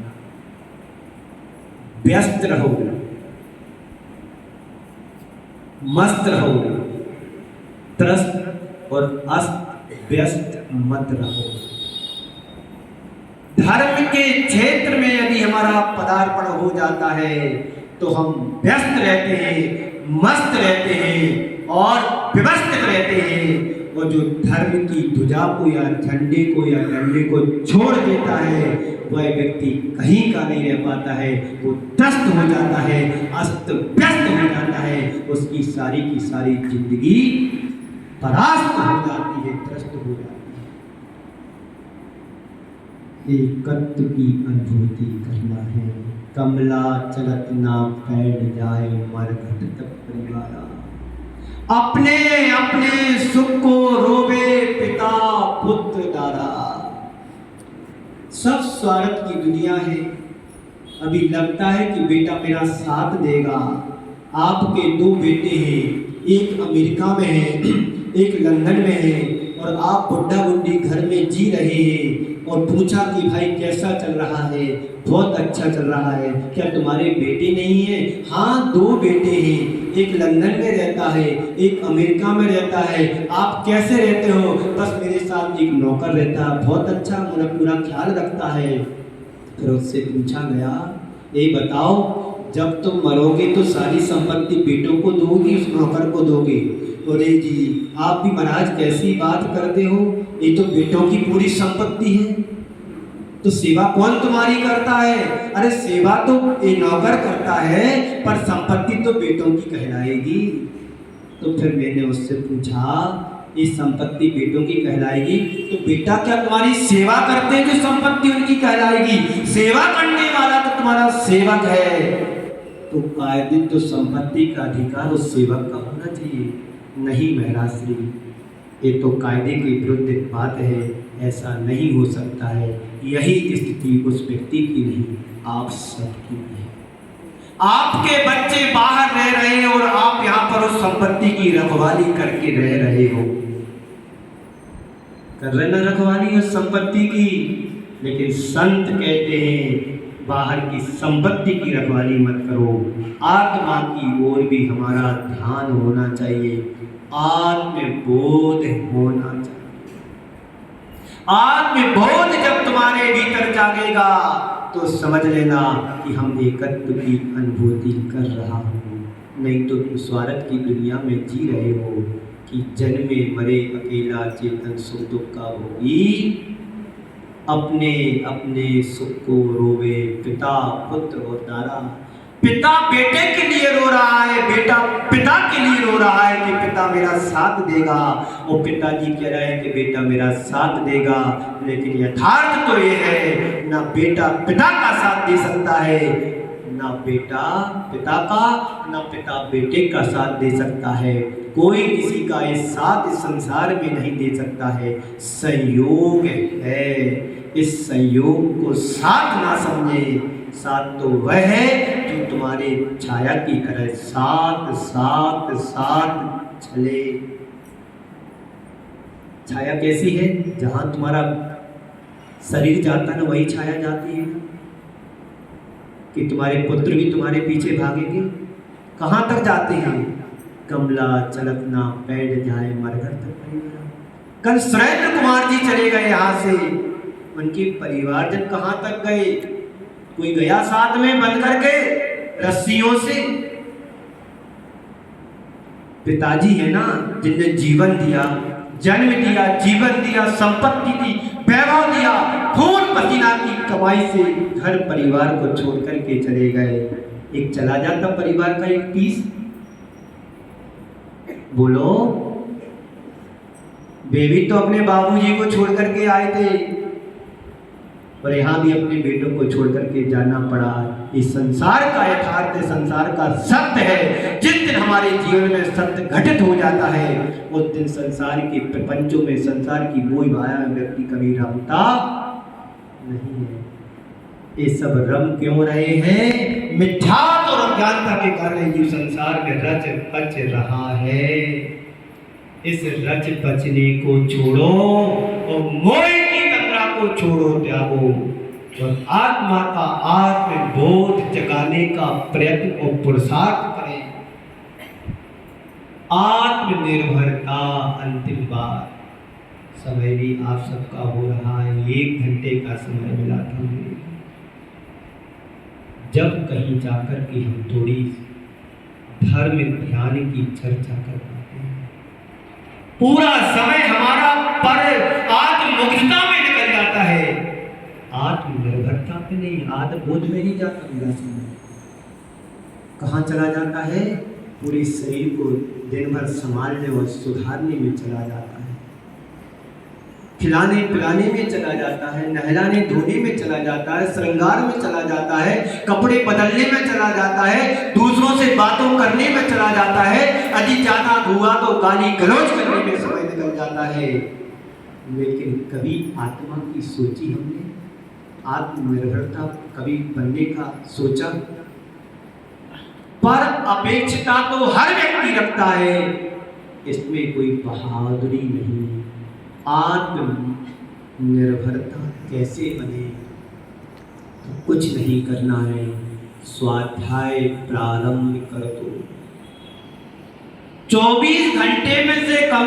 व्यस्त रहो, मस्त रहो, त्रस्त और अस्त व्यस्त मत रहो। धर्म के क्षेत्र में यदि हमारा पदार्पण हो जाता है तो हम व्यस्त रहते हैं, मस्त रहते हैं और व्यवस्थित रहते हैं। और जो धर्म की ध्वजा को या झंडे को या डंडे को छोड़ देता है वह व्यक्ति कहीं का नहीं रह पाता है। वो त्रस्त हो जाता है, अस्त व्यस्त हो जाता है, उसकी सारी की सारी जिंदगी परास्त हो जाती है, त्रस्त हो जाती है। एकत्व की अनुभूति करना है। कमला चलत ना पैर जाए मरघट तक परिवारा। अपने अपने सुख को रोवे पिता पुत्र दादा। सब स्वार्थ की दुनिया है। अभी लगता है कि बेटा मेरा साथ देगा। आपके 2 बेटे हैं, एक अमेरिका में है, एक लंदन में है, और आप बुढ़ा बुढ़ी घर में जी रहे हैं। और पूछा कि भाई कैसा चल रहा है? बहुत अच्छा चल रहा है। क्या तुम्हारे बेटे नहीं हैं? हाँ 2 बेटे हैं, एक लंदन में रहता है, एक अमेरिका में रहता है। आप कैसे रहते हो? बस मेरे साथ एक नौकर रहता है, बहुत अच्छा मेरा पूरा ख्याल रखता है। फिर उससे पूछा गया, ये बताओ जब तुम मरोगे तो सारी संपत्ति बेटों को दोगे उस नौकर को दोगे? बोले जी आप भी महाराज कैसी बात करते हो, ये तो बेटों की पूरी संपत्ति है। तो सेवा कौन तुम्हारी करता है? अरे सेवा तो ये नौकर करता है, पर संपत्ति तो बेटों की कहलाएगी। तो फिर मैंने उससे पूछा, ये संपत्ति बेटों की कहलाएगी तो बेटा क्या तुम्हारी सेवा करते हैं जो संपत्ति उनकी कहलाएगी? सेवा करने वाला तो तुम्हारा सेवक है। तो कायदे तो संपत्ति का अधिकार उस सेवक का होना चाहिए। नहीं महाराज श्री, ये तो कायदे के विरुद्ध बात है, ऐसा नहीं हो सकता है। यही स्थिति उस व्यक्ति की नहीं, आप सबकी है। आपके बच्चे बाहर रह रहे हैं और आप यहाँ पर उस संपत्ति की रखवाली करके रह रहे हो। कर रहे ना रखवाली उस संपत्ति की, लेकिन संत कहते हैं बाहर की संपत्ति की रखवाली मत करो, आत्मा की ओर भी हमारा ध्यान होना चाहिए, आत्मबोध होना चाहिए। आत्मबोध जब तुम्हारे भीतर जागेगा तो समझ लेना कि हम एकत्व की अनुभूति कर रहा हूँ। नहीं तो तुम स्वार्थ की दुनिया में जी रहे हो कि जन्मे मरे अकेला चेतन सुख दुख का भोगी, अपने अपने सुख को रोवे पिता पुत्र और दारा। पिता बेटे के लिए रो रहा है, बेटा पिता के लिए रो रहा है कि पिता मेरा साथ देगा, और पिताजी कह रहे हैं कि बेटा मेरा साथ देगा। लेकिन यथार्थ तो ये है, ना बेटा पिता का साथ दे सकता है, ना बेटा पिता का, ना पिता बेटे का साथ दे सकता है। कोई किसी का ये साथ इस संसार में नहीं दे सकता है। संयोग है, इस संयोग को साथ ना समझे। साथ तो वह है जो तुम्हारे छाया की तरह साथ साथ साथ चले। छाया कैसी है? जहां तुम्हारा शरीर जाता है ना, वही छाया जाती है। कि तुम्हारे पुत्र भी तुम्हारे पीछे भागेंगे। कहाँ तक जाते हैं? कमला चलतना पैड जाए मरघर तक। कल सुरेंद्र कुमार जी चले गए यहाँ से, उनके परिवारजन कहाँ तक गए? कोई गया साथ में बंद करके रस्सियों से। पिताजी है ना, जिनने जीवन दिया, जन्म दिया, जीवन दिया, संपत्ति दी, वैभव दिया, खून पसीना की कमाई से घर परिवार को छोड़ करके चले गए। एक चला जाता परिवार का एक पीस, बोलो। बेबी तो अपने बाबूजी को छोड़ करके आए थे, और यहाँ भी अपने बेटों को छोड़ करके जाना पड़ा। इस संसार का यथार्थ, संसार का सत्य है। जिस दिन हमारे जीवन में सत्य घटित हो जाता है, उस दिन संसार के प्रपंचों में, संसार की मोह माया में व्यक्ति कभी रमता नहीं है। ये सब रम क्यों रहे हैं? मिथ्यात्व और अज्ञानता के कारण ये संसार में रच बच रहा है। इस रच बचने को छोड़ो और मोह की तंद्रा को छोड़ो, त्यागो, और आत्मा का आत्मबोध जगाने का प्रयत्न और पुरुषार्थ करें। आत्मनिर्भरता अंतिम बार। समय भी आप सबका हो रहा है, 1 घंटे का समय मिला था मुझे। जब कहीं जाकर के हम थोड़ी धर्म ध्यान की चर्चा कर पाते हैं, पूरा समय हमारा पर आत्ममुग्धता में निकल जाता है, आत्मनिर्भरता पे नहीं, आत्मबोध में ही जाता मेरा समय। कहाँ चला जाता है? पूरे शरीर को दिन भर संभालने और सुधारने में चला जाता है, खिलाने पिलाने में चला जाता है, नहलाने धोने में चला जाता है, श्रृंगार में चला जाता है, कपड़े बदलने में चला जाता है, दूसरों से बातों करने में चला जाता है, अधिक ज्यादा हुआ तो गाली गलौज करने में समय निकल जाता है। लेकिन कभी आत्मा की सोची हमने? आत्मनिर्भरता कभी बनने का सोचा? पर अपेक्षता तो हर व्यक्ति रखता है, इसमें कोई बहादुरी नहीं। आत्मनिर्भरता कैसे बने? तो कुछ नहीं करना है, स्वाध्याय प्रारंभ कर दो। 24 घंटे में से कम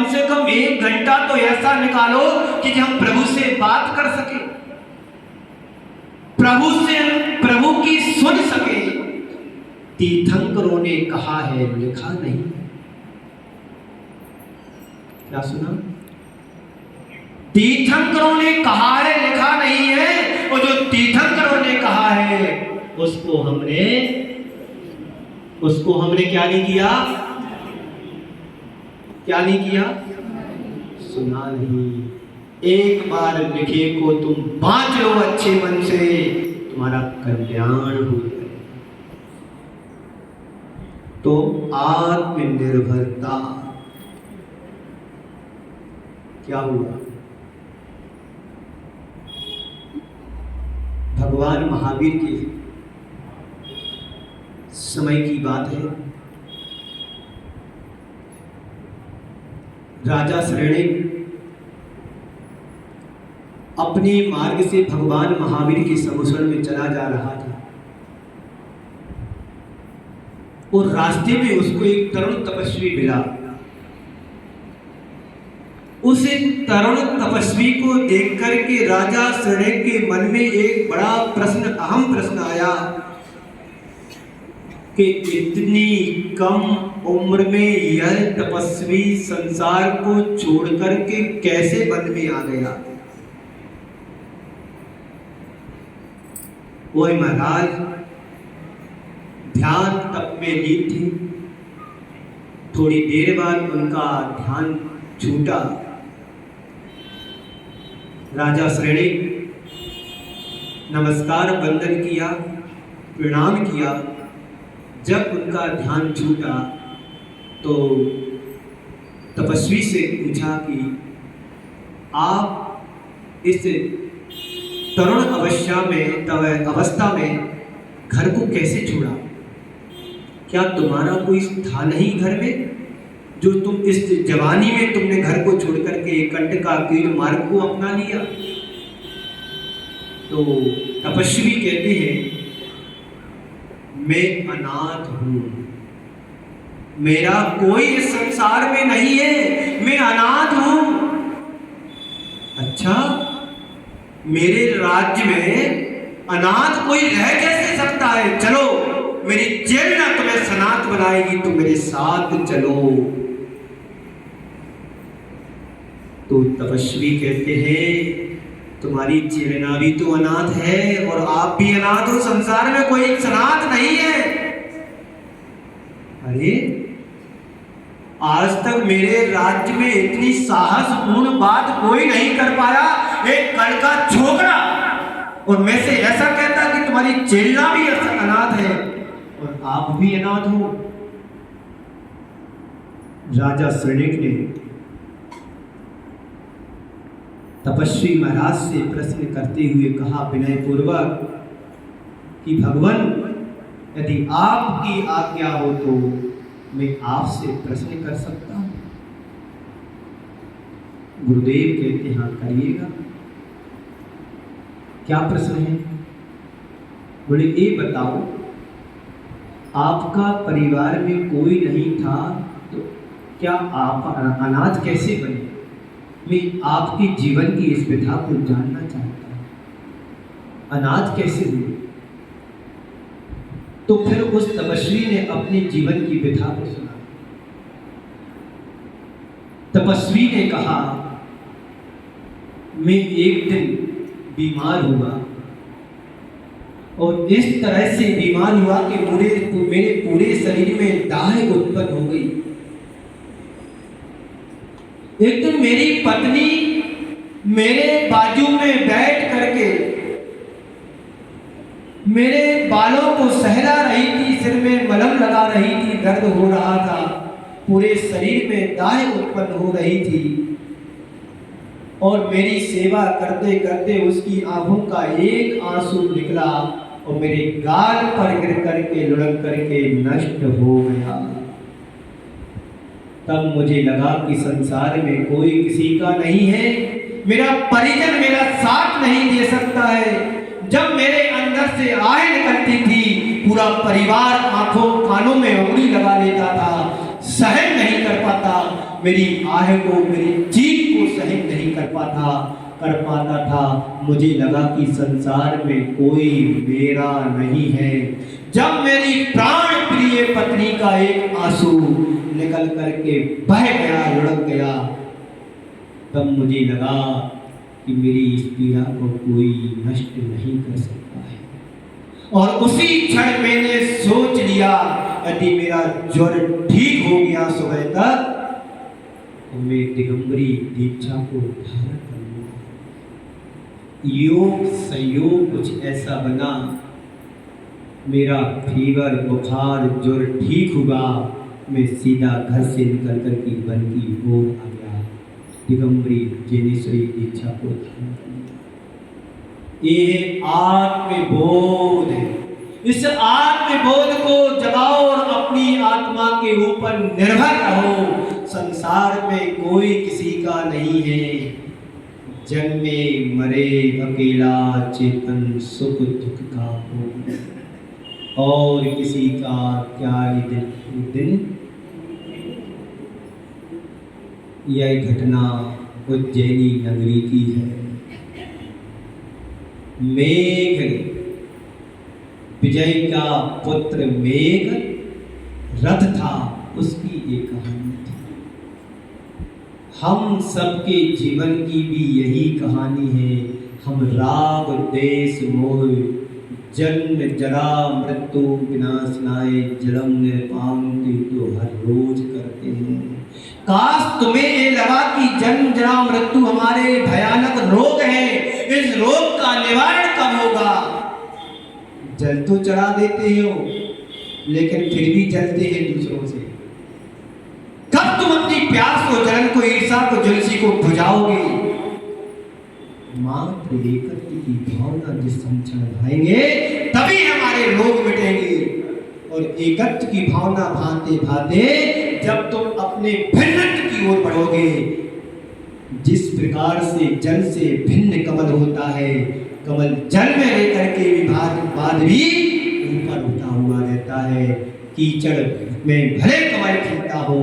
1 घंटा तो ऐसा निकालो कि हम प्रभु से बात कर सके, प्रभु की सुन सके। तीर्थंकरों ने कहा है, लिखा नहीं। क्या सुना? तीर्थंकरों ने कहा है, लिखा नहीं है। और जो तीर्थंकरों ने कहा है उसको हमने क्या नहीं किया? क्या नहीं किया? सुना नहीं। एक बार लिखे को तुम बांच लो अच्छे मन से, तुम्हारा कल्याण हो जाए। तो आत्मनिर्भरता क्या हुआ? भगवान महावीर के समय की बात है। राजा शृणिक अपने मार्ग से भगवान महावीर के समुसरण में चला जा रहा था और रास्ते में उसको एक तरुण तपस्वी मिला। उस तरुण तपस्वी को देख करके राजा शृणिक के मन में एक बड़ा प्रश्न, अहम प्रश्न आया कि इतनी कम उम्र में यह तपस्वी संसार को छोड़ करके कैसे वन में आ गया? वही महाराज ध्यान तप में लीन थे। थोड़ी देर बाद उनका ध्यान छूटा। राजा शृणिक नमस्कार वंदन किया, प्रणाम किया। जब उनका ध्यान छूटा तो तपस्वी से पूछा कि आप इस तरुण अवस्था में घर को कैसे छोड़ा? क्या तुम्हारा कोई था नहीं घर में, जो तुम इस जवानी में तुमने घर को छोड़ करके कंटकाकीर्ण मार्ग को अपना लिया? तो तपस्वी कहते हैं मैं अनाथ हूं, मेरा कोई इस संसार में नहीं है, मैं अनाथ हूं। अच्छा, मेरे राज्य में अनाथ कोई रह कैसे सकता है? चलो, मेरी चेतना तुम्हें सनात बनाएगी, तुम मेरे साथ चलो। तो तपस्वी कहते हैं तुम्हारी चेतना भी तो अनाथ है और आप भी अनाथ हो, संसार में कोई सनात नहीं है। अरे आज तक मेरे राज्य में इतनी साहसपूर्ण बात कोई नहीं कर पाया, एक कल का छोकरा और मैं से ऐसा कहता कि तुम्हारी चेला भी अनाथ है और आप भी अनाथ हो। राजा शृणिक ने तपस्वी महाराज से प्रश्न करते हुए कहा विनय पूर्वक कि भगवान, यदि आपकी आज्ञा हो तो मैं आपसे प्रश्न कर सकता हूं? गुरुदेव कहते हाँ करिएगा। क्या प्रश्न है? बोले ये बताओ, आपका परिवार में कोई नहीं था तो क्या आप अनाथ कैसे बने? मैं आपके जीवन की इस व्यथा को जानना चाहता हूं, अनाथ कैसे हुए? तो फिर उस तपस्वी ने अपने जीवन की व्यथा को सुना। तपस्वी ने कहा मैं एक दिन बीमार हुआ और इस तरह से बीमार हुआ कि मेरे पूरे शरीर में दाह उत्पन्न हो गई। एक दिन मेरी पत्नी मेरे बाजू में बैठ करके मेरे बालों को सहला रही थी, सिर में मलहम लगा रही थी, दर्द हो रहा था, पूरे शरीर में दाह उत्पन्न हो रही थी और मेरी सेवा करते करते उसकी आंखों का एक आंसू निकला और मेरे गाल पर गिर करके लुढ़क करके नष्ट हो गया। तब मुझे लगा कि संसार में कोई किसी का नहीं है, मेरा परिजन मेरा साथ नहीं दे सकता है। जब मेरे अंदर से आह निकलती थी, पूरा परिवार आंखों कानों में उंगली लगा लेता था, सहन नहीं कर पाता, मेरी आह को, मेरी चीख को सहन नहीं कर पाता था। मुझे लगा कि संसार में कोई मेरा नहीं है। जब मेरी प्राण प्रिय पत्नी का एक आंसू निकल करके बह गया, लुढ़क गया, तब मुझे लगा कि मेरी इस पीड़ा को कोई नष्ट नहीं कर सकता है। और उसी क्षण मैंने सोच लिया यदि मेरा ज्वर ठीक हो गया सुबह तक तो मैं दिगंबरी दीक्षा को धारण कर लूंगा। योग संयोग कुछ ऐसा बना, मेरा फीवर बुखार ज्वर ठीक हुआ, मैं सीधा घर से निकल कर के वन की ओर आ गया, दिगंबरी जैनेश्वरी दीक्षा को धारण कर लिया। ये आत्मबोध है। इस आत्मबोध को जगाओ और अपनी आत्मा के ऊपर निर्भर रहो। संसार में कोई किसी का नहीं है, जन्मे मरे अकेला चेतन सुख दुख का हो, और किसी का क्या ये दिन। यह घटना उज्जैनी नगरी की है। मेघ, विजय का पुत्र मेघ रथ था, उसकी एक कहानी थी। हम सबके जीवन की भी यही कहानी है। हम राग देश मोह जन्म जरा मृत्यु विनाशनाय जलम निर्पांति तो हर रोज करते हैं। काश तुम्हें ये लगा कि जन्म जरा मृत्यु हमारे भयानक रोग है, इस रोग का निवारण कब होगा। जल तो चढ़ा देते हो लेकिन फिर भी जलते हैं दूसरों से। कब तुम अपनी प्यास को, जलन को, ईर्षा को, जुलसी को बुझाओगे। मात्र एकत्व की भावना जिस क्षण भाएंगे तभी हमारे रोग मिटेंगे। और एकत्व की भावना भांते भांते जब तुम अपने भिन्नत्व की ओर बढ़ोगे, जिस प्रकार से जल से भिन्न कमल होता है, कमल जल में रहकर के बाद भी ऊपर उठा हुआ रहता है। कीचड़ में भले कमल खिलता हो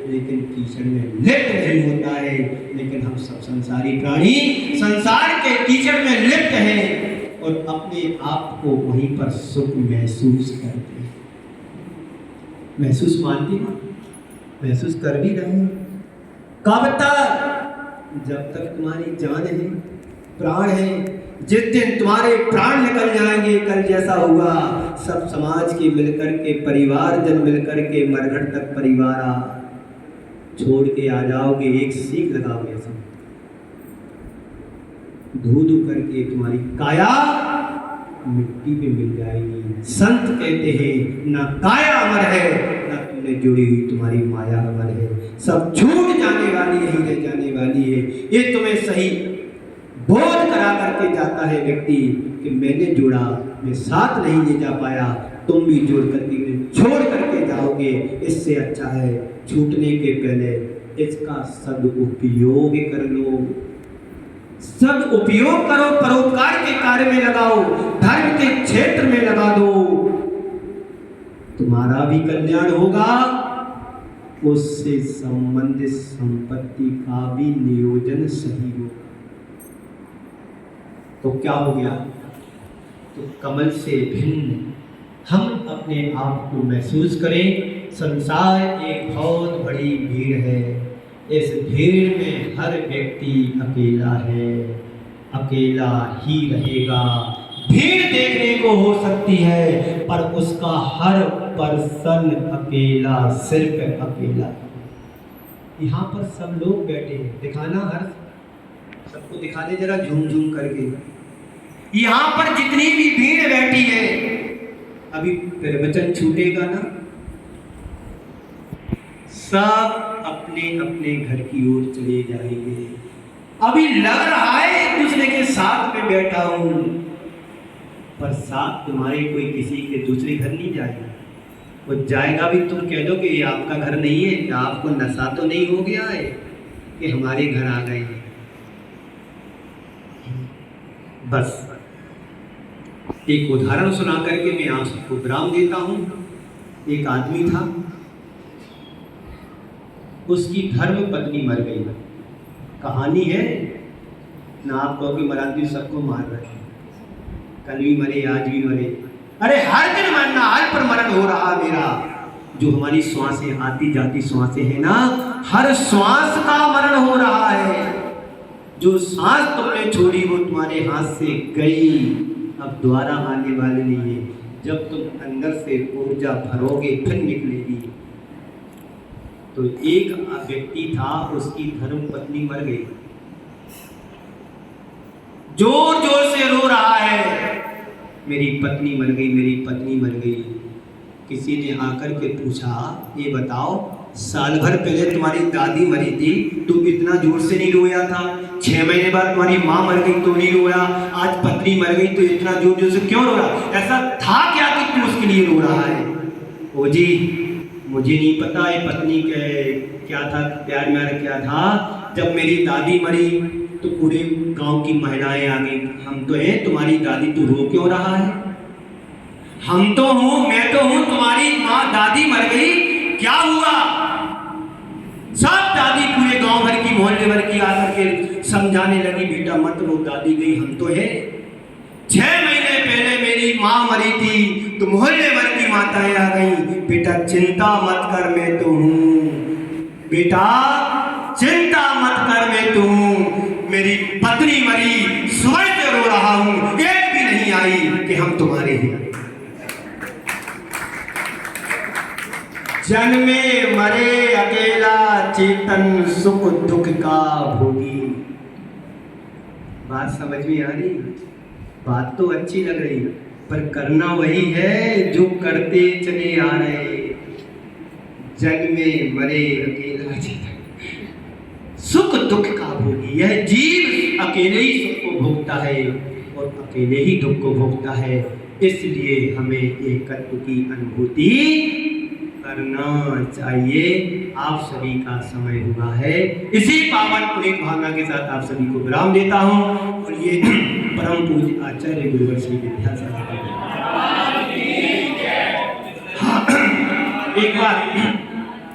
लेकिन कीचड़ में लिप्त नहीं होता है। लेकिन हम सब संसारी प्राणी संसार के कीचड़ में लिप्त हैं और अपने आप को वहीं पर सुख महसूस करते हैं। महसूस मानती ना, महसूस कर भी रहे हैं। कब तक? जब तक तुम्हारी जान है, प्राण है। जिस दिन तुम्हारे प्राण निकल जाएंगे, कल जैसा हुआ, सब समाज के मिलकर के, परिवार जन मिलकर के मरघट तक परिवार छोड़ के आ जाओगे, एक सीख लगाओगे ऐसा, धू धू करके तुम्हारी काया मिट्टी में मिल जाएगी। संत कहते हैं ना काया अमर है, ना तुमने जुड़ी हुई तुम्हारी माया अमर है। सब छूट जाने वाली है, रह जाने वाली है। ये तुम्हें सही बोध करा करके जाता है व्यक्ति कि मैंने जोड़ा, मैं साथ नहीं ले जा पाया, तुम भी जोड़ करके छोड़ करके जाओगे। इससे अच्छा है छूटने के पहले इसका सदुपयोग कर लो। सदुपयोग करो, परोपकार के कार्य में लगाओ, धर्म के क्षेत्र में लगा दो, तुम्हारा भी कल्याण होगा, उससे संबंधित संपत्ति का भी नियोजन सही होगा। तो क्या हो गया? तो कमल से भिन्न हम अपने आप को महसूस करें। संसार एक बहुत बड़ी भीड़ है, इस भीड़ में हर व्यक्ति अकेला है, अकेला ही रहेगा। भीड़ देखने को हो सकती है पर उसका हर पर्सन अकेला, सिर्फ अकेला। यहाँ पर सब लोग बैठे हैं, दिखाना हर सबको दिखा दे जरा झूम झूम करके। यहाँ पर जितनी भी भीड़ बैठी है, अभी प्रवचन छूटेगा ना, सब अपने अपने घर की ओर चले जाएंगे। अभी लग रहा है एक दूसरे के साथ में बैठा हूं, पर साथ तुम्हारे कोई किसी के दूसरे घर नहीं जाएगा। वो जाएगा भी तुम कह दो कि ये आपका घर नहीं है, आपको नशा तो नहीं हो गया है कि हमारे घर आ गए हैं। बस एक उदाहरण सुना करके मैं आप सबको विराम देता हूं। एक आदमी था, उसकी धर्म पत्नी मर गई। कहानी है ना, आप कहोगे मराठी सबको मार रहे हैं, कल भी मरे आज भी मरे। अरे हर दिन मरना, हर पर मरण हो रहा मेरा। जो हमारी श्वासें आती जाती श्वासें हैं ना, हर श्वास का मरण हो रहा है। जो सांस तुमने छोड़ी वो तुम्हारे हाथ से गई, अब दोबारा आने वाली नहीं है। जब तुम अंदर से ऊर्जा भरोगे फिर निकलेगी। तो एक व्यक्ति था, उसकी धर्म पत्नी मर गई, जोर जोर से रो रहा है, मेरी पत्नी मर गई, मेरी पत्नी मर गई। किसी ने आकर के पूछा, ये बताओ साल भर पहले तुम्हारी दादी मरी थी, तुम इतना जोर से नहीं रोया था? 6 महीने बाद तुम्हारी माँ मर गई तो नहीं रोया, आज पत्नी मर गई तो इतना जोर जोर से क्यों रोया? ऐसा था क्या कि तुम उसके लिए रो रहा है? ओ जी, मुझे नहीं पता ये पत्नी के क्या था, प्यार म्यार क्या था। जब मेरी दादी मरी तो पूरे गांव की महिलाएं आ गई, हम तो हैं तुम्हारी दादी, तू रो क्यों रहा है? हम तो हूं, मैं तो हूं, तुम्हारी माँ दादी मर गई, क्या हुआ? सब दादी पूरे गांव भर की मोहल्ले भर की आकर के समझाने लगी, बेटा मत रो, दादी गई, हम तो है। 6 महीने पहले मेरी माँ मरी थी तो मोहल्ले भर की माताएं आ गई, बेटा चिंता मत कर, मैं तो हूं, बेटा चिंता मत कर, मैं तो हूं, मेरी पत्नी मरी, सुबह से रो रहा हूं, एक भी नहीं आई कि हम तुम्हारे हैं। जन्मे मरे अकेला चेतन, सुख दुख का भोगी। बात समझ में आ रही? बात तो अच्छी लग रही, पर करना वही है जो करते चले आ रहे। जन्मे मरे अकेला चेतन, सुख दुख का भोगी। यह जीव अकेले ही सुख को भोगता है और अकेले ही दुख को भोगता है। इसलिए हमें एकत्व की अनुभूति करना चाहिए। आप सभी का समय हुआ है। इसी पावन पुनीत भावना के साथ आप सभी को विराम देता हूँ और ये परम पूज्य आचार्य गुरुवर श्री विद्यासागर। हाँ, एक बार